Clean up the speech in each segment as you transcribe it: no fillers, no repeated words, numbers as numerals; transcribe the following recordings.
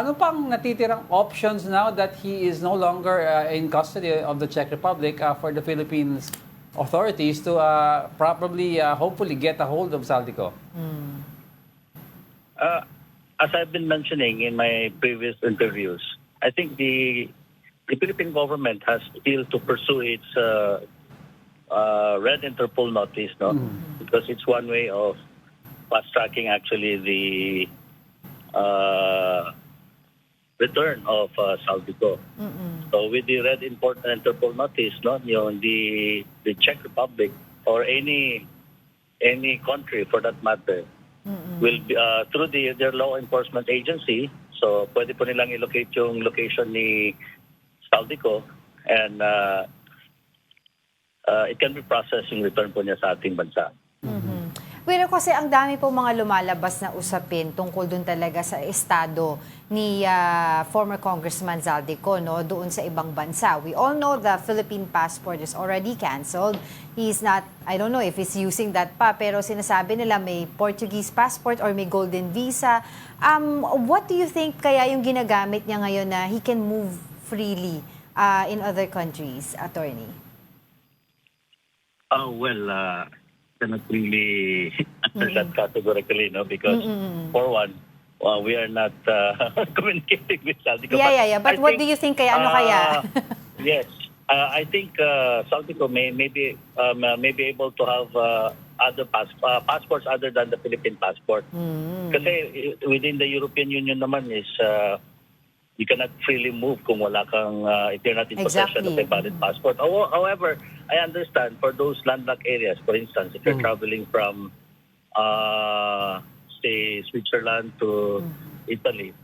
Ano pang natitirang options now that he is no longer in custody of the Czech Republic for the Philippines authorities to probably, hopefully get a hold of Saldico? As I've been mentioning in my previous interviews, I think the Philippine government has still to pursue its red Interpol notice, no? Because it's one way of fast tracking actually the return of Saldico. So with the red Interpol notice, no, the Czech Republic or any country for that matter will be, through their law enforcement agency. So pwede po nilang i-locate yung location ni Saldico and it can be processed yung return po niya sa ating bansa. Pero kasi ang dami po mga lumalabas na usapin tungkol dun talaga sa estado ni former Congressman Zaldico, no, doon sa ibang bansa. We all know the Philippine passport is already canceled. He's not, I don't know if he's using that pa, pero sinasabi nila may Portuguese passport or may golden visa. What do you think kaya yung ginagamit niya ngayon na he can move freely in other countries, attorney? Cannot really answer that categorically, no? Because for one, we are not communicating with Saldico. Yeah. But what do you think kaya? Ano kaya? Yes, I think Saldico may be able to have other passports other than the Philippine passport. Kasi within the European Union naman is you cannot freely move kung wala kang if you're not in possession of a valid passport. However, I understand for those landlocked areas, for instance, if you're traveling from say Switzerland to Italy,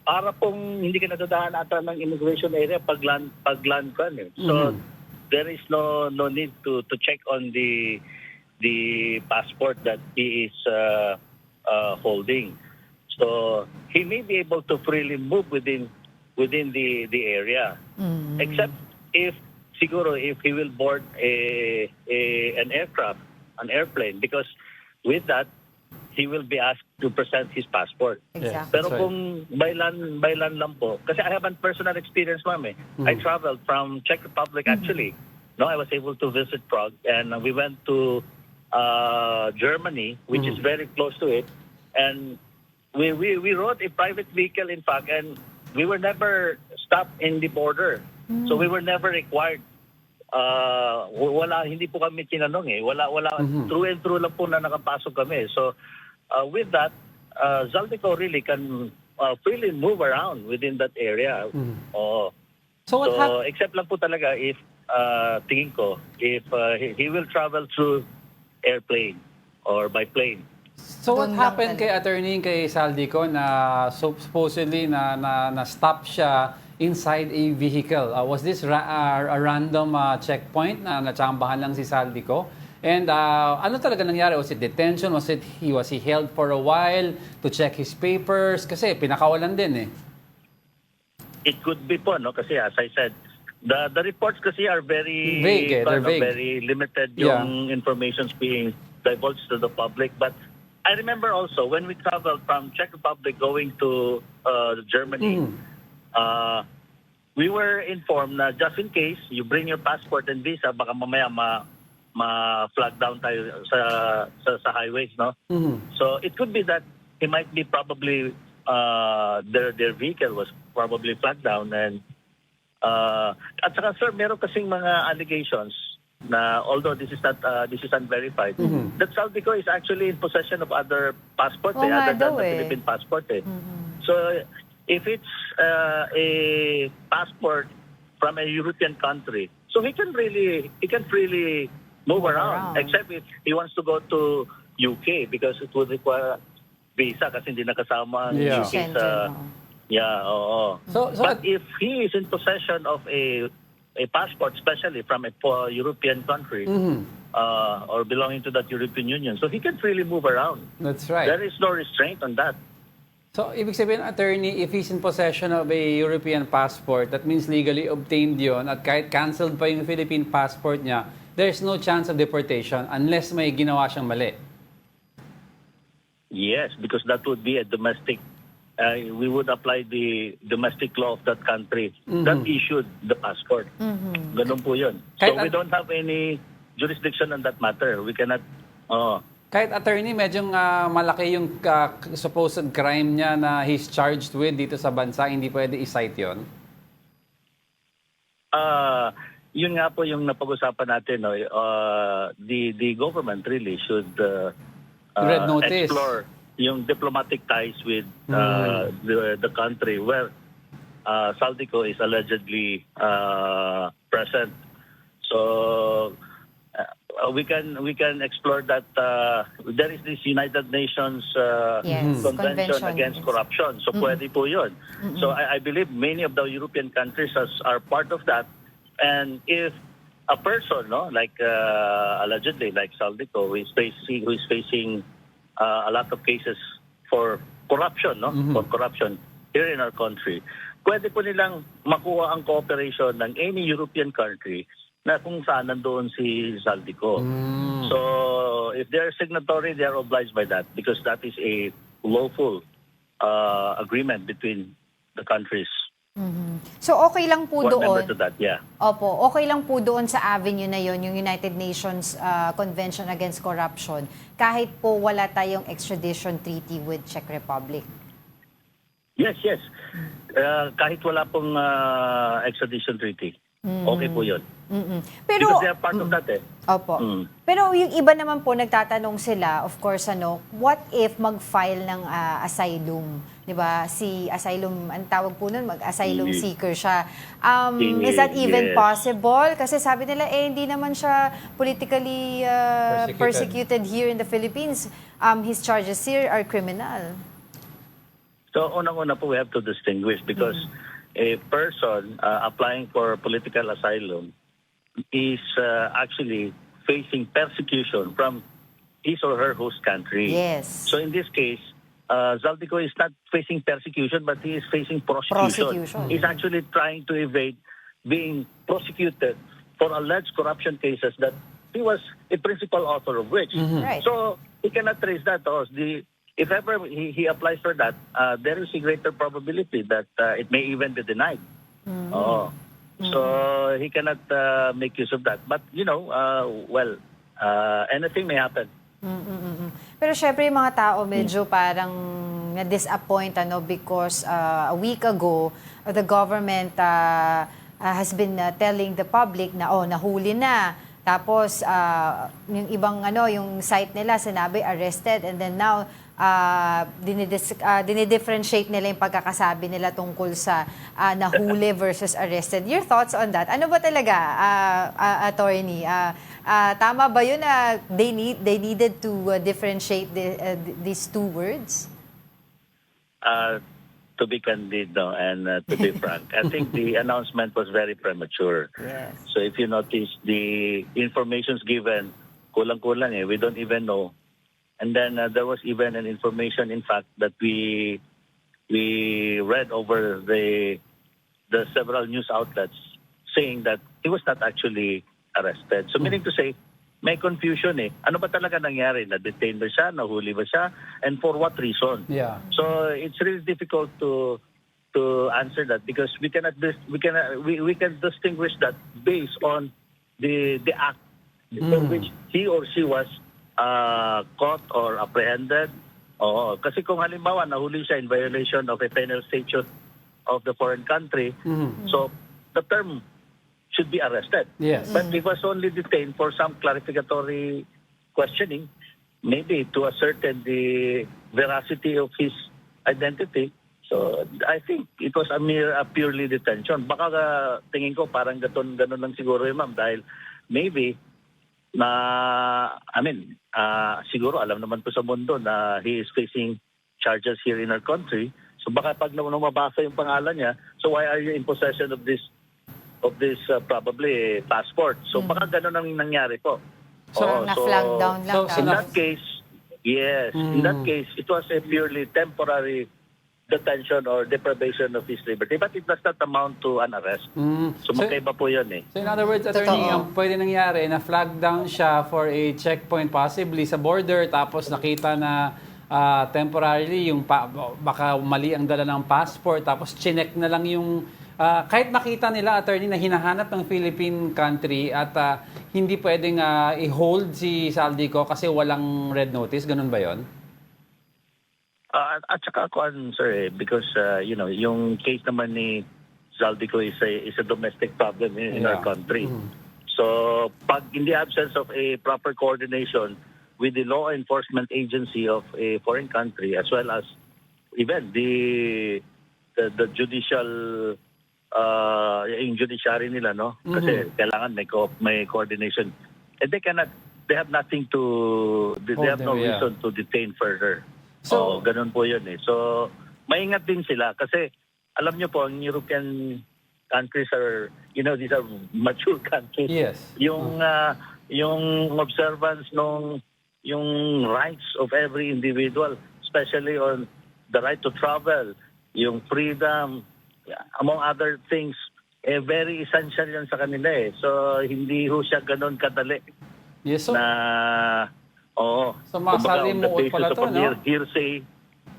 para pong hindi ka nadadaan ata ng immigration area pag land ka. So there is no need to check on the passport that he is holding. So he may be able to freely move within the area, except if he will board an aircraft, an airplane, because with that he will be asked to present his passport. Exactly. Pero kung by land lang po, kasi I have a personal experience, ma'am. I traveled from Czech Republic actually. No, I was able to visit Prague, and we went to Germany, which is very close to it, and we rode a private vehicle, in fact, and we were never stopped in the border. So we were never required. Hindi po kami tinanong Wala through and through lang po na nakapasok kami. So with that, Zaldico really can freely move around within that area. So except lang po talaga if tingin ko if he will travel through airplane or by plane. So what happened kay attorney kay Saldico na supposedly na stop siya inside a vehicle? Was this a random checkpoint na natsambahan lang si Saldico? And ano talaga nangyari? Was it detention? Was he held for a while to check his papers? Kasi pinakawalan din It could be po, no? Kasi as I said, the reports kasi are very vague. They're vague. Very limited yung informations being divulged to the public. But I remember also when we traveled from Czech Republic going to Germany, we were informed na just in case you bring your passport and visa, baka mamaya ma-flag down tayo sa highways, no? So it could be that he might be probably their vehicle was probably flagged down, and at saka sir, meron kasing mga allegations na although this is unverified, that Saldico is actually in possession of other passports other than the Philippine passport. So if it's a passport from a European country, so he can freely move around, except if he wants to go to UK because it would require visa kasi hindi nakasama ang UK sa But if he is in possession of a passport, especially from a European country or belonging to that European Union, so he can freely move around. That's right. There is no restraint on that. So, ibig sabihin, attorney, if he's in possession of a European passport, that means legally obtained yon, at kahit canceled pa yung Philippine passport niya, there's no chance of deportation unless may ginawa siyang mali. Yes, because that would be a domestic we would apply the domestic law of that country that issued the passport. Ganun po yun. So Kahit we don't have any jurisdiction on that matter. We cannot... Kahit attorney, medyo malaki yung supposed crime niya na he's charged with dito sa bansa, hindi pwede i-cite yun? Yun nga po yung napag-usapan natin. No? The government really should Red notice. explore yung diplomatic ties with the country where Saldico is allegedly present. So we can explore that. There is this United Nations Yes, Convention Convention Against Against- Corruption. So pwede po yun. So I believe many of the European countries are part of that. And if a person, no, like allegedly, like Saldico, who is facing a lot of cases for corruption, no, for corruption here in our country, pwede po nilang makuha ang cooperation ng any European country na kung saan nandoon si Saldico. So if they're signatory, they are obliged by that because that is a lawful agreement between the countries. So okay lang po One member doon. to that, yeah. Opo, okay lang po doon sa avenue na yon, yung United Nations Convention Against Corruption, kahit po wala tayong extradition treaty with Czech Republic. Yes. Kahit wala pong extradition treaty, okay po yun. Pero Because they are part of that eh. Opo. Pero yung iba naman po nagtatanong sila, of course, what if mag-file ng asylum? 'Di ba? Si asylum, ang tawag po nun, mag-asylum seeker siya. Is that even Yes. possible? Kasi sabi nila, hindi naman siya politically persecuted here in the Philippines. His charges here are criminal. So unang-una po we have to distinguish because a person applying for political asylum is actually facing persecution from his or her host country. Yes. So in this case, Zaldico is not facing persecution, but he is facing prosecution. He's actually trying to evade being prosecuted for alleged corruption cases that he was a principal author of which. Right. So he cannot trace that. If ever he applies for that, there is a greater probability that it may even be denied. So he cannot make use of that. But, anything may happen. Pero syempre yung mga tao medyo parang na-disappoint because a week ago the government has been telling the public na nahuli na. Tapos yung ibang yung site nila sinabi arrested, and then now dinidifferentiate nila yung pagkakasabi nila tungkol sa nahuli versus arrested. Your thoughts on that? Ano ba talaga, attorney? Tama ba yun na they needed to differentiate these two words? To be candid and to be frank, I think the announcement was very premature. Yes. So if you notice, the information's given, kulang-kulang eh. We don't even know. And then there was even an information, in fact, that we read over the several news outlets saying that he was not actually arrested. So meaning to say, may confusion eh. Ano ba talaga nangyari? Na-detain ba siya? Nahuli ba siya? And for what reason? Yeah. So it's really difficult to answer that because we can distinguish that based on the act for which he or she was caught or apprehended. Kasi kung halimbawa nahuli siya in violation of a penal statute of the foreign country, so the term should be arrested. Yes. But he was only detained for some clarificatory questioning, maybe to ascertain the veracity of his identity. So I think it was a purely detention. Baka tingin ko parang ganon lang siguro yun, ma'am, dahil maybe siguro alam naman po sa mundo na he is facing charges here in our country. So baka pag mabasa yung pangalan niya, so why are you in possession of this probably passport? So baka ganun ang nangyari po. Na-flag down lang. so In that case, yes, in that case, it was a purely temporary detention or deprivation of his liberty, but it does not amount to an arrest. So magkaiba po yun eh. So in other words, attorney, Totoo. ang pwede nangyari na flag down siya for a checkpoint possibly sa border, tapos nakita na temporarily yung baka mali ang dala ng passport tapos chinek na lang yung kahit nakita nila attorney na hinahanap ng Philippine country at hindi pwedeng i-hold si Saldico kasi walang red notice, ganun ba 'yon? At saka ako, sir, because yung case naman ni Zaldico is a domestic problem in our country. So, pag in the absence of a proper coordination with the law enforcement agency of a foreign country as well as even the judicial yung judiciary nila, no? Kasi kailangan may coordination. And they have nothing to, they have no reason to detain further. So, ganun po yun eh. So, maingat din sila kasi alam nyo po, ang European countries are, these are mature countries. Yes. Yung observance yung rights of every individual, especially on the right to travel, yung freedom, among other things, very essential yan sa kanila eh. So, hindi ho siya ganun kadali. Yes, so, So, masalimuot pala to, no? Hearsay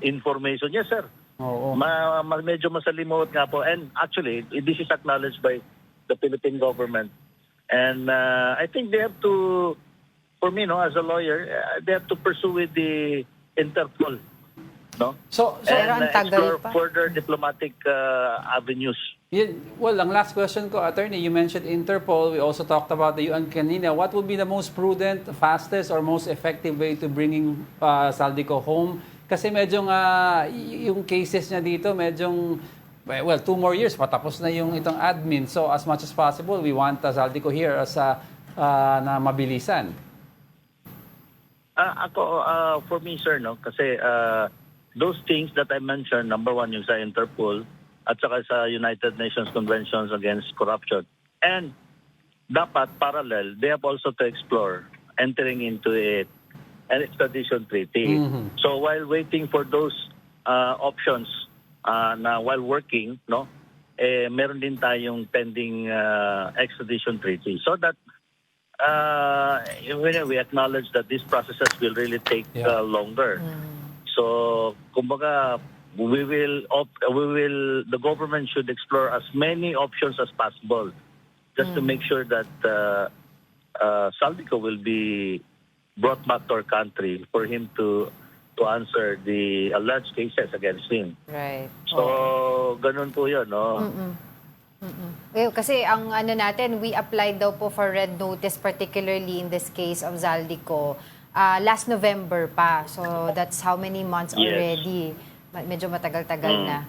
information. Yes, sir. Oo. Medyo masalimuot nga po. And actually, this is acknowledged by the Philippine government. And I think they have to, for me, as a lawyer, they have to pursue with the Interpol. No? So Pero ang tagal explore pa. further diplomatic avenues. well, ang last question ko, attorney, you mentioned Interpol. We also talked about the UN kanina. What would be the most prudent, fastest, or most effective way to bringing Saldico home? Kasi medyo yung cases niya dito, medyong, 2 more years, patapos na yung itong admin. So as much as possible, we want Saldico here as na mabilisan. For me, sir, no, kasi those things that I mentioned, number one, yung sa Interpol at saka sa United Nations Conventions Against Corruption. And dapat parallel, they have also to explore entering into an extradition treaty. So while waiting for those options, na while working, no, meron din tayong pending extradition treaty. So that we acknowledge that these processes will really take longer. So, kumbaga, the government should explore as many options as possible just to make sure that Saldico will be brought back to our country for him to answer the alleged cases against him. Right. So, ganun po yun, no? Kasi ang natin, we applied daw po for red notice, particularly in this case of Zaldico, last November pa. So that's how many months Yes. already. Medyo matagal-tagal na.